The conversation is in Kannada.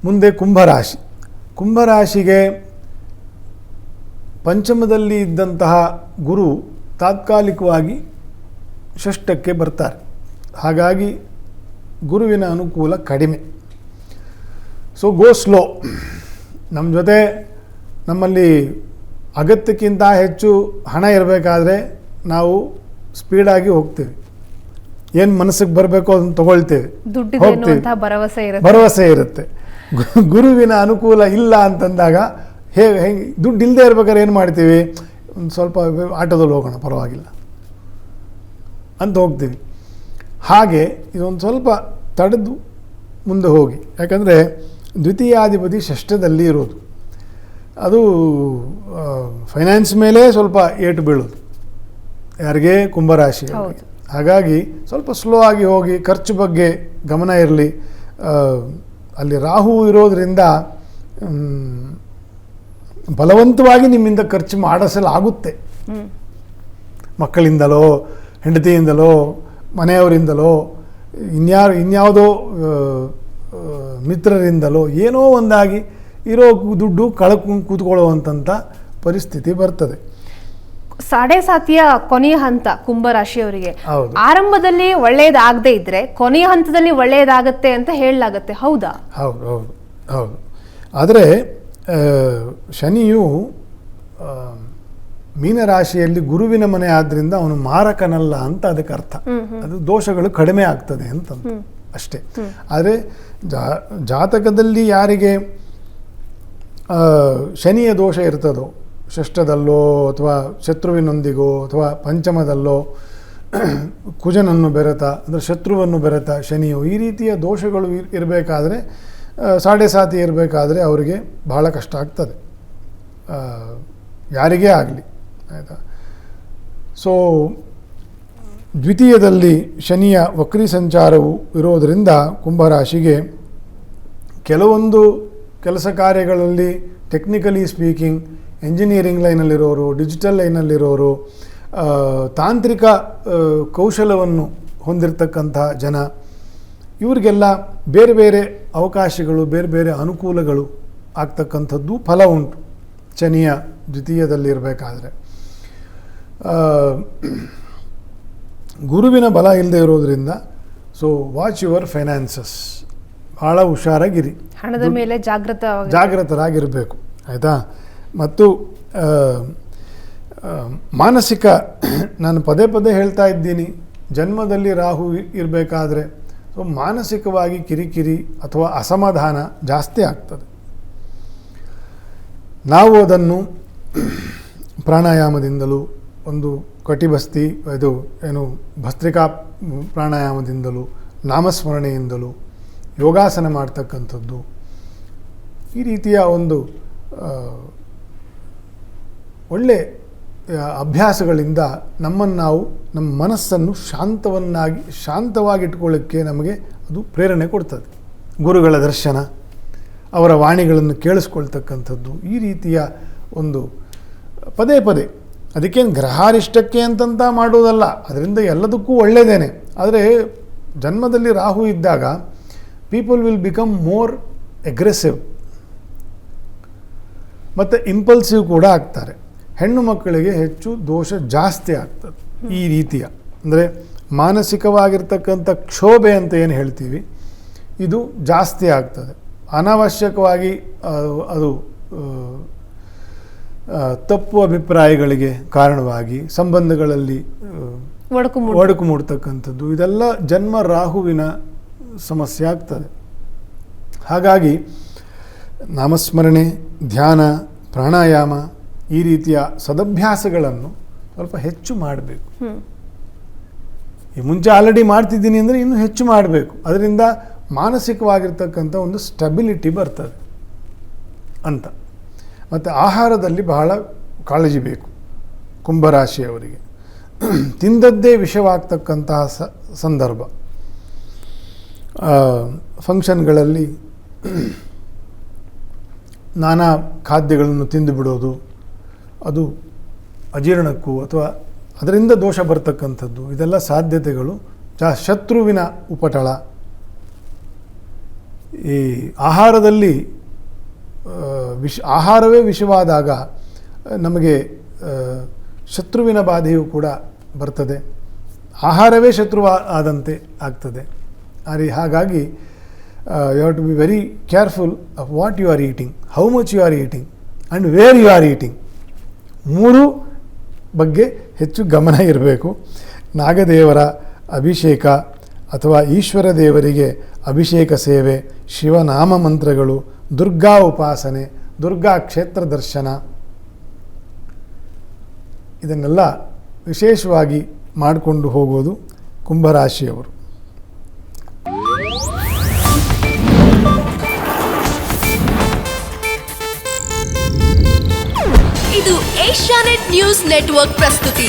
ಮುಂದೆ ಕುಂಭರಾಶಿ. ಕುಂಭರಾಶಿಗೆ ಪಂಚಮದಲ್ಲಿ ಇದ್ದಂತಹ ಗುರು ತಾತ್ಕಾಲಿಕವಾಗಿ ಷಷ್ಠಕ್ಕೆ ಬರ್ತಾರೆ. ಹಾಗಾಗಿ ಗುರುವಿನ ಅನುಕೂಲ ಕಡಿಮೆ. So go slow. ನಮ್ಮ ಜೊತೆ ನಮ್ಮಲ್ಲಿ ಅಗತ್ಯಕ್ಕಿಂತ ಹೆಚ್ಚು ಹಣ ಇರಬೇಕಾದ್ರೆ ನಾವು ಸ್ಪೀಡಾಗಿ ಹೋಗ್ತೀವಿ. ಏನು ಮನಸ್ಸಿಗೆ ಬರಬೇಕು ಅದನ್ನು ತಗೊಳ್ತೇವೆ, ಭರವಸೆ ಇರುತ್ತೆ. ಗುರುವಿನ ಅನುಕೂಲ ಇಲ್ಲ ಅಂತಂದಾಗ ಹೆಂಗೆ ದುಡ್ಡು ಇಲ್ಲದೆ ಇರ್ಬೇಕಾದ್ರೆ ಏನು ಮಾಡ್ತೀವಿ, ಒಂದು ಸ್ವಲ್ಪ ಆಟೋದಲ್ಲಿ ಹೋಗೋಣ ಪರವಾಗಿಲ್ಲ ಅಂತ ಹೋಗ್ತೀವಿ. ಹಾಗೆ ಇದೊಂದು ಸ್ವಲ್ಪ ತಡೆದು ಮುಂದೆ ಹೋಗಿ. ಯಾಕಂದರೆ ದ್ವಿತೀಯಾಧಿಪತಿ ಷಷ್ಠದಲ್ಲಿ ಇರೋದು, ಅದು ಫೈನಾನ್ಸ್ ಮೇಲೆ ಸ್ವಲ್ಪ ಏಟು ಬೀಳೋದು ಯಾರಿಗೆ, ಕುಂಭರಾಶಿ. ಹಾಗಾಗಿ ಸ್ವಲ್ಪ ಸ್ಲೋ ಆಗಿ ಹೋಗಿ, ಖರ್ಚು ಬಗ್ಗೆ ಗಮನ ಇರಲಿ. ಅಲ್ಲಿ ರಾಹು ಇರೋದರಿಂದ ಬಲವಂತವಾಗಿ ನಿಮ್ಮಿಂದ ಖರ್ಚು ಮಾಡಿಸಲಾಗುತ್ತೆ. ಮಕ್ಕಳಿಂದಲೋ, ಹೆಂಡತಿಯಿಂದಲೋ, ಮನೆಯವರಿಂದಲೋ, ಇನ್ಯಾವುದೋ ಮಿತ್ರರಿಂದಲೋ ಏನೋ ಒಂದಾಗಿ ಇರೋ ದುಡ್ಡು ಕಳ್ಕೊಂಡು ಕೂತ್ಕೊಳ್ಳುವಂಥ ಪರಿಸ್ಥಿತಿ ಬರ್ತದೆ. ಸಾಡೆ ಸಾತಿಯ ಕೊನೆಯ ಹಂತ ಕುಂಭರಾಶಿಯವರಿಗೆ ಆರಂಭದಲ್ಲಿ ಒಳ್ಳೆಯದಾಗದೇ ಇದ್ರೆ ಕೊನೆಯ ಹಂತದಲ್ಲಿ ಒಳ್ಳೆಯದಾಗತ್ತೆ ಅಂತ ಹೇಳಲಾಗತ್ತೆ. ಹೌದಾ? ಹೌದು ಹೌದು ಹೌದು. ಆದರೆ ಶನಿಯು ಮೀನರಾಶಿಯಲ್ಲಿ ಗುರುವಿನ ಮನೆ ಆದ್ದರಿಂದ ಅವನು ಮಾರಕನಲ್ಲ ಅಂತ ಅದಕ್ಕೆ ಅರ್ಥ. ಅದು ದೋಷಗಳು ಕಡಿಮೆ ಆಗ್ತದೆ ಅಂತ ಅಷ್ಟೇ. ಆದರೆ ಜಾತಕದಲ್ಲಿ ಯಾರಿಗೆ ಶನಿಯ ದೋಷ ಇರ್ತದೋ, ಷಷ್ಠದಲ್ಲೋ ಅಥವಾ ಶತ್ರುವಿನೊಂದಿಗೋ ಅಥವಾ ಪಂಚಮದಲ್ಲೋ ಕುಜನನ್ನು ಬೆರೆತ ಅಂದರೆ ಶತ್ರುವನ್ನು ಬೆರೆತ ಶನಿಯು, ಈ ರೀತಿಯ ದೋಷಗಳು ಇರಬೇಕಾದ್ರೆ, ಸಾಡೆ ಸಾತಿ ಇರಬೇಕಾದ್ರೆ ಅವರಿಗೆ ಬಹಳ ಕಷ್ಟ ಆಗ್ತದೆ, ಯಾರಿಗೇ ಆಗಲಿ. ಆಯಿತಾ? ಸೊ ದ್ವಿತೀಯದಲ್ಲಿ ಶನಿಯ ವಕ್ರಿ ಸಂಚಾರವು ಇರೋದರಿಂದ ಕುಂಭರಾಶಿಗೆ ಕೆಲವೊಂದು ಕೆಲಸ ಕಾರ್ಯಗಳಲ್ಲಿ ಟೆಕ್ನಿಕಲಿ ಸ್ಪೀಕಿಂಗ್, ಎಂಜಿನಿಯರಿಂಗ್ ಲೈನಲ್ಲಿರೋರು, ಡಿಜಿಟಲ್ ಲೈನಲ್ಲಿರೋರು, ತಾಂತ್ರಿಕ ಕೌಶಲವನ್ನು ಹೊಂದಿರತಕ್ಕಂಥ ಜನ, ಇವರಿಗೆಲ್ಲ ಬೇರೆ ಬೇರೆ ಅವಕಾಶಗಳು, ಬೇರೆ ಬೇರೆ ಅನುಕೂಲಗಳು ಆಗ್ತಕ್ಕಂಥದ್ದು ಫಲ ಉಂಟು ಶನಿಯ ದ್ವಿತೀಯದಲ್ಲಿರಬೇಕಾದ್ರೆ. ಗುರುವಿನ ಬಲ ಇಲ್ಲದೆ ಇರೋದ್ರಿಂದ ಸೊ ವಾಚ್ ಯುವರ್ ಫೈನಾನ್ಸಸ್, ಭಾಳ ಹುಷಾರಾಗಿರಿ, ಹಣದ ಮೇಲೆ ಜಾಗೃತರಾಗಿರಬೇಕು. ಆಯಿತಾ? ಮತ್ತು ಮಾನಸಿಕ, ನಾನು ಪದೇ ಪದೇ ಹೇಳ್ತಾ ಇದ್ದೀನಿ, ಜನ್ಮದಲ್ಲಿ ರಾಹು ಇರಬೇಕಾದ್ರೆ ಸೊ ಮಾನಸಿಕವಾಗಿ ಕಿರಿಕಿರಿ ಅಥವಾ ಅಸಮಾಧಾನ ಜಾಸ್ತಿ ಆಗ್ತದೆ. ನಾವು ಅದನ್ನು ಪ್ರಾಣಾಯಾಮದಿಂದಲೂ, ಒಂದು ಕಟಿಬಸ್ತಿ ಇದು ಏನು ಭಸ್ತ್ರಿಕಾ ಪ್ರಾಣಾಯಾಮದಿಂದಲೂ, ನಾಮಸ್ಮರಣೆಯಿಂದಲೂ, ಯೋಗಾಸನ ಮಾಡ್ತಕ್ಕಂಥದ್ದು, ಈ ರೀತಿಯ ಒಂದು ಒಳ್ಳೆ ಅಭ್ಯಾಸಗಳಿಂದ ನಮ್ಮನ್ನು ನಾವು, ನಮ್ಮ ಮನಸ್ಸನ್ನು ಶಾಂತವಾಗಿಟ್ಕೊಳ್ಳೋಕ್ಕೆ ನಮಗೆ ಅದು ಪ್ರೇರಣೆ ಕೊಡ್ತದೆ. ಗುರುಗಳ ದರ್ಶನ, ಅವರ ವಾಣಿಗಳನ್ನು ಕೇಳಿಸ್ಕೊಳ್ತಕ್ಕಂಥದ್ದು, ಈ ರೀತಿಯ ಒಂದು ಪದೇ ಪದೇ, ಅದಕ್ಕೇನು ಗ್ರಹಾರಿಷ್ಟಕ್ಕೆ ಅಂತಂತ ಮಾಡೋದಲ್ಲ, ಅದರಿಂದ ಎಲ್ಲದಕ್ಕೂ ಒಳ್ಳೆಯದೇನೆ. ಆದರೆ ಜನ್ಮದಲ್ಲಿ ರಾಹು ಇದ್ದಾಗ people will become more aggressive ಮತ್ತು ಇಂಪಲ್ಸಿವ್ ಕೂಡ ಆಗ್ತಾರೆ. ಹೆಣ್ಣು ಮಕ್ಕಳಿಗೆ ಹೆಚ್ಚು ದೋಷ ಜಾಸ್ತಿ ಆಗ್ತದೆ. ಈ ರೀತಿಯ ಅಂದರೆ ಮಾನಸಿಕವಾಗಿರ್ತಕ್ಕಂಥ ಕ್ಷೋಭೆ ಅಂತ ಏನು ಹೇಳ್ತೀವಿ, ಇದು ಜಾಸ್ತಿ ಆಗ್ತದೆ. ಅನಾವಶ್ಯಕವಾಗಿ ಅದು ತಪ್ಪು ಅಭಿಪ್ರಾಯಗಳಿಗೆ ಕಾರಣವಾಗಿ ಸಂಬಂಧಗಳಲ್ಲಿ ಒಡಕು ಮೂಡ್ತಕ್ಕಂಥದ್ದು, ಇದೆಲ್ಲ ಜನ್ಮ ರಾಹುವಿನ ಸಮಸ್ಯೆ ಆಗ್ತದೆ. ಹಾಗಾಗಿ ನಾಮಸ್ಮರಣೆ, ಧ್ಯಾನ, ಪ್ರಾಣಾಯಾಮ, ಈ ರೀತಿಯ ಸದಭ್ಯಾಸಗಳನ್ನು ಸ್ವಲ್ಪ ಹೆಚ್ಚು ಮಾಡಬೇಕು. ಈ ಮುಂಚೆ ಆಲ್ರೆಡಿ ಮಾಡ್ತಿದ್ದೀನಿ ಅಂದರೆ ಇನ್ನೂ ಹೆಚ್ಚು ಮಾಡಬೇಕು. ಅದರಿಂದ ಮಾನಸಿಕವಾಗಿರ್ತಕ್ಕಂಥ ಒಂದು ಸ್ಟೆಬಿಲಿಟಿ ಬರ್ತದೆ ಅಂತ. ಮತ್ತು ಆಹಾರದಲ್ಲಿ ಬಹಳ ಕಾಳಜಿ ಬೇಕು ಕುಂಭರಾಶಿಯವರಿಗೆ. ತಿಂದದ್ದೇ ವಿಷವಾಗ್ತಕ್ಕಂತಹ ಸಂದರ್ಭ, ಫಂಕ್ಷನ್ಗಳಲ್ಲಿ ನಾನಾ ಖಾದ್ಯಗಳನ್ನು ತಿಂದು ಬಿಡೋದು, ಅದು ಅಜೀರ್ಣಕ್ಕೂ ಅಥವಾ ಅದರಿಂದ ದೋಷ ಬರ್ತಕ್ಕಂಥದ್ದು, ಇದೆಲ್ಲ ಸಾಧ್ಯತೆಗಳು. ಶತ್ರುವಿನ ಉಪಟಳ, ಈ ಆಹಾರದಲ್ಲಿ ಆಹಾರವೇ ವಿಷವಾದಾಗ ನಮಗೆ ಶತ್ರುವಿನ ಬಾಧೆಯೂ ಕೂಡ ಬರ್ತದೆ, ಆಹಾರವೇ ಶತ್ರು ಆದಂತೆ ಆಗ್ತದೆ. ಹಾಗಾಗಿ you have to be very careful of what you are eating, how much you are eating and where you are eating. 3 ಬಗ್ಗೆ ಹೆಚ್ಚು ಗಮನ ಇರಬೇಕು. ನಾಗದೇವರ ಅಭಿಷೇಕ ಅಥವಾ ಈಶ್ವರ ದೇವರಿಗೆ ಅಭಿಷೇಕ ಸೇವೆ, ಶಿವನಾಮ ಮಂತ್ರಗಳು, ದುರ್ಗಾ ಉಪಾಸನೆ, ದುರ್ಗಾ ಕ್ಷೇತ್ರ ದರ್ಶನ, ಇದನ್ನೆಲ್ಲ ವಿಶೇಷವಾಗಿ ಮಾಡಿಕೊಂಡು ಹೋಗೋದು ಕುಂಭರಾಶಿಯವರು. ಇದು ಏಷ್ಯಾನೆಟ್ ನ್ಯೂಸ್ ನೆಟ್ವರ್ಕ್ ಪ್ರಸ್ತುತಿ.